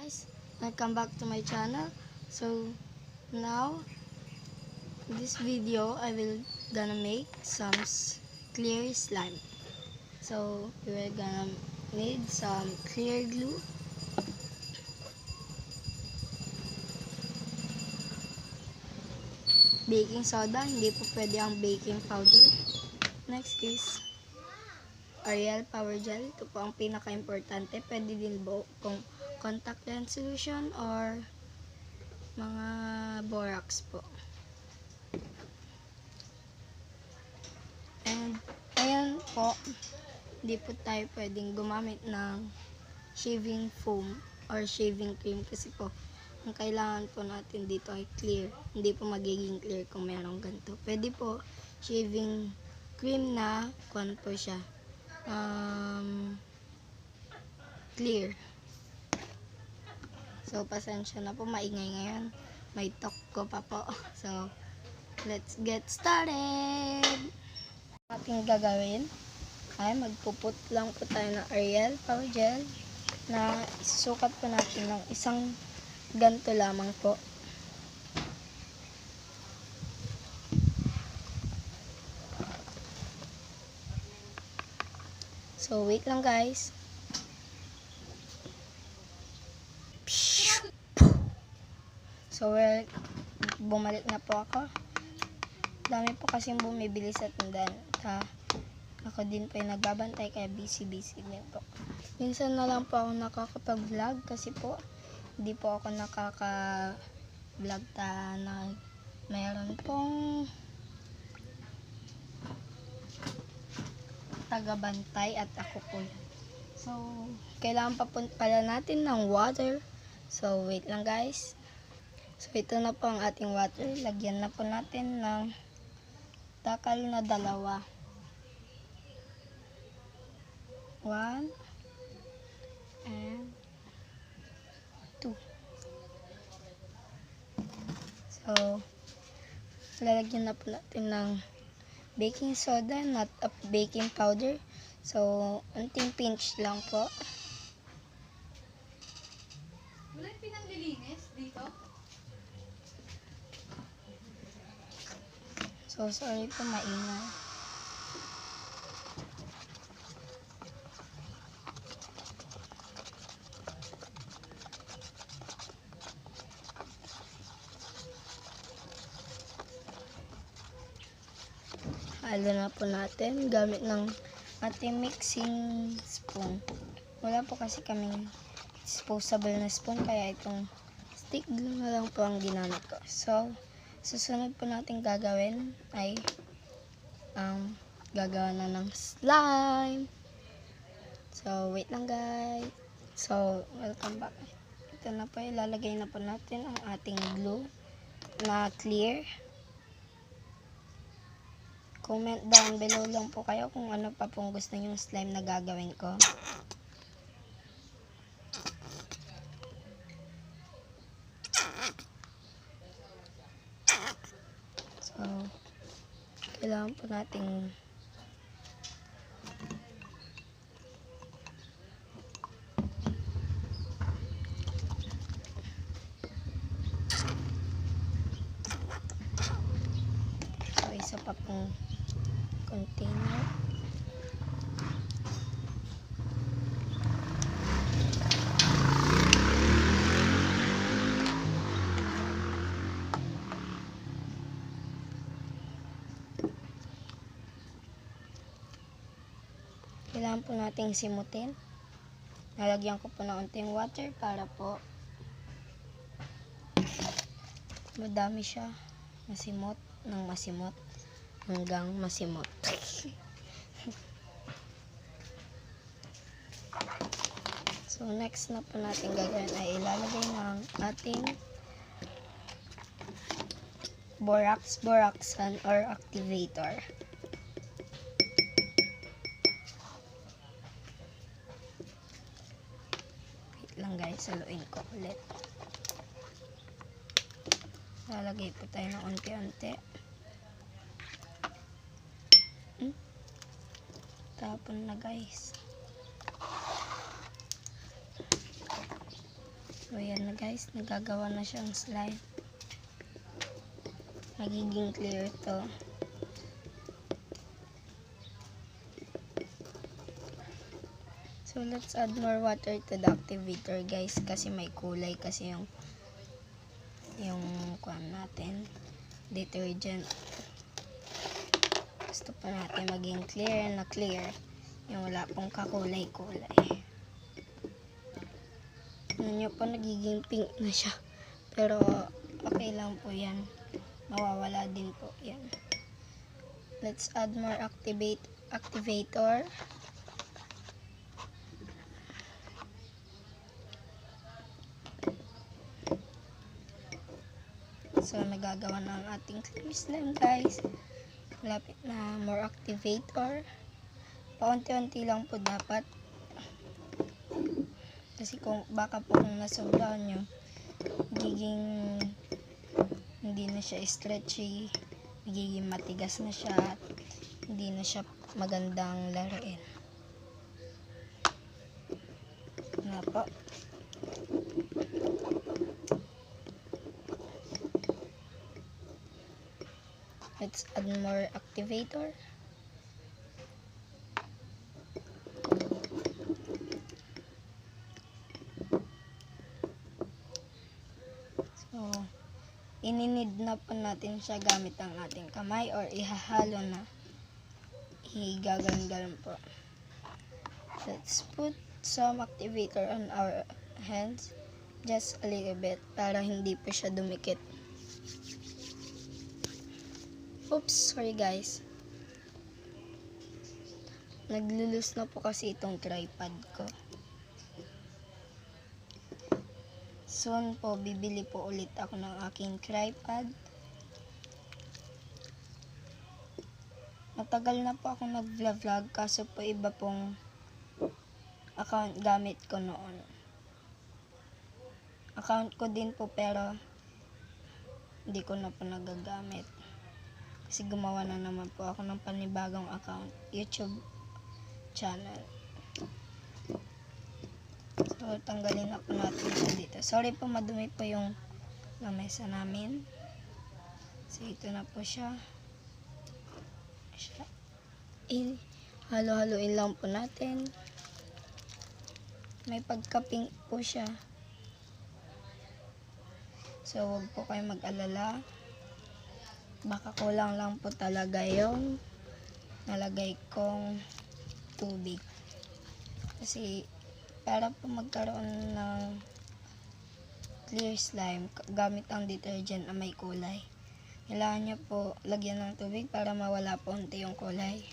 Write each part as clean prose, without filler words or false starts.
guys, welcome back to my channel. So now this video I will gonna make some clear slime. So we're gonna need some clear glue, baking soda, hindi po pwede ang baking powder. Next is Ariel Power Gel. Ito po ang pinaka-importante. Pwede din po kung contact lens solution or mga borax po. And ayan po, hindi po tayo pwedeng gumamit ng shaving foam or shaving cream kasi po ang kailangan po natin dito ay clear. Hindi po magiging clear kung merong ganito. Pwede po shaving cream na kung po siya clear. So pasensya na po, maingay ngayon, may talk ko pa po. So let's get started. Ating gagawin ay magpuput lang po tayo ng Ariel Power Gel na isusukat po natin ng isang ganto lamang po. So wait lang guys. So bumalik na po ako. Dami po kasing bumibili sa tindahan. Ako din po yung nagbabantay kaya busy din po. Minsan na lang po ako nakakapag-vlog kasi po hindi po ako nakaka-vlog na mayroon pong taga-bantay at ako po yun. So kailangan pa pala natin ng water. So wait lang guys. So ito na po ang ating water. Lagyan na po natin ng takal na 2. 1 and 2. So lalagyan na po natin ng baking soda, not a baking powder. So unting pinch lang po. Wala yung pinanglilinis dito? So sorry po, maingay. Halo na po natin gamit ng ating mixing spoon. Wala po kasi kaming disposable na spoon kaya itong stick glue na lang po ang ginamit ko. So susunod po natin gagawin ay gagawa na ng slime. So wait lang guys. So welcome back. Ito na po, ilalagay na po natin ang ating glue na clear. Comment down below lang po kayo kung ano pa pong gusto nyo slime na gagawin ko. So, kailangan po nating so, isa pa pong container. Kailangan po nating simutin. Nalagyan ko po ng unting water para po madami siya. Masimot ng masimot hanggang masimot. So next na po natin gagawin ay ilalagay ng ating boraxan or activator. Wait lang guys, haluin ko ulit. Lalagay po tayo ng unti-unti. Tapon na guys. So, yan na guys. Nagagawa na siyang slime. Magiging clear to. So, let's add more water to the activator guys. Kasi may kulay kasi yung kuwan natin. Detergent. Gusto pa natin maging clear na clear. Yung wala pong kakulay-kulay. Ano nyo po, nagiging pink na siya. Pero, okay lang po yan. Mawawala din po yan. Let's add more activator. So, nagagawa na ang ating clear slime guys. Malapit na more activator. Paunti-unti lang po dapat. Kasi kung baka po kung nasobrahan nyo, hindi na siya stretchy, magiging matigas na siya, at hindi na siya magandang laruin. Nga po. Let's add more activator. So, ininid na po natin siya gamit ang ating kamay or ihahalo na. Igagangal po. Let's put some activator on our hands. Just a little bit para hindi po siya dumikit. Oops, sorry guys. Naglulus na po kasi itong tripod ko. Soon po, bibili po ulit ako ng aking tripod. Matagal na po ako nag-vlog kaso po iba pong account gamit ko noon. Account ko din po pero hindi ko na po nagagamit. Kasi gumawa na naman po ako ng panibagong account, YouTube channel. So, tanggalin na po natin siya dito. Sorry po, madumi po yung lamesa namin. So, ito na po siya. Halo-haloin lang po natin. May pagka-pink po siya. So, huwag po kayo mag-alala. Baka kulang lang po talaga yung nalagay kong tubig. Kasi, para po magkaroon ng clear slime, gamit ang detergent na may kulay. Kailangan nyo po lagyan ng tubig para mawala po unti yung kulay.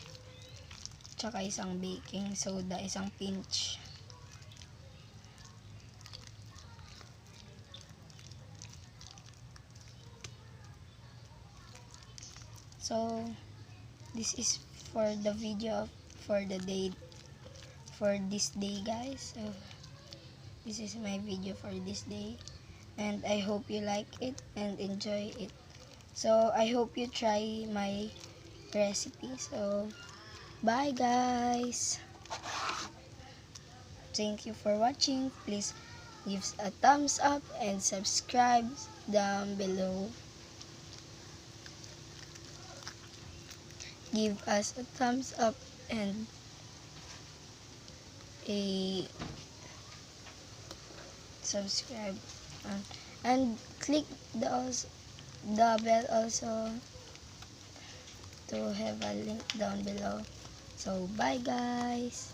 Tsaka isang baking soda, isang pinch. So, this is for the video for the day, for this day guys. So, this is my video for this day. And I hope you like it and enjoy it. So, I hope you try my recipe. So, bye guys! Thank you for watching. Please give a thumbs up and subscribe down below. Give us a thumbs up and a subscribe and click the bell also to have a link down below. So bye guys.